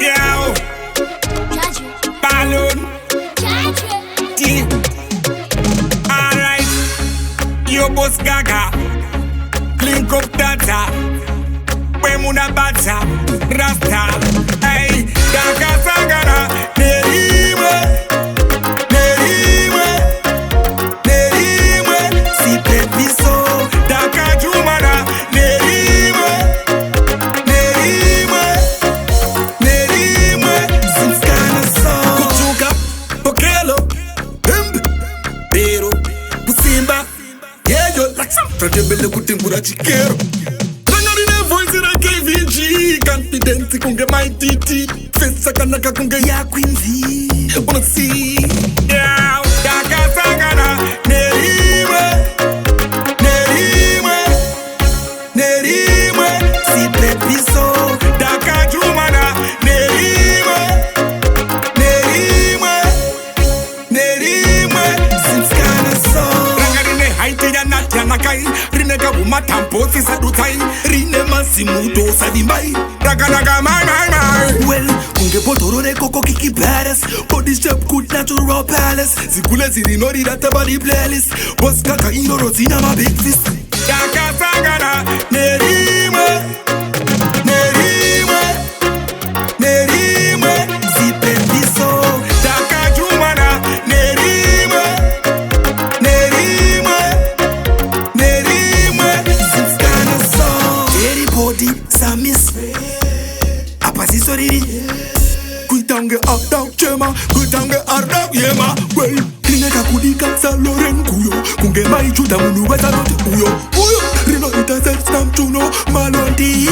Yo, balloon. T. Alright, yo boss gaga. Link up data. Wemuna bata. Rasta. Hey, Daka Sangana. Nerime. Nerime. Nerime. Si pepiso. Daka Jumana. Nerime. Nerime. Nerime. Simskana so. Kuchuka. Pokelo. Pero. Pusimba. Yeah, yo. Tradebele kutimbura chikero. Confidence kunge my titi Fesa kanaka kunge ya quinzi Wanna see Yeah, Daka Sangana Nerime Nerime Nerime Si pepiso Daka Jumana Nerime Nerime Nerime Simskana so Rangarine haiti ya nati ya nakai Rine gabu matampo si sadutai Rine masimudo sadimbai Raga my. Well, kunge potoro de coco kiki palace. Body shape good natural palace. Zikule ziri no di data body playlist. Boss kaka ino rotina ma big fist. Daka Sangana Nerime Nerime Nerime Si pepiso Daka Jumana Nerime Nerime Nerime Simskana so Eri body samis Apasi soriri Kuitange ardau chema Kuitange ardau yema Well, Rineka kudika sa loren kuyo Kunge mai chuta munu weta note uyo Uyo, rino ita set stamp chuno Malondi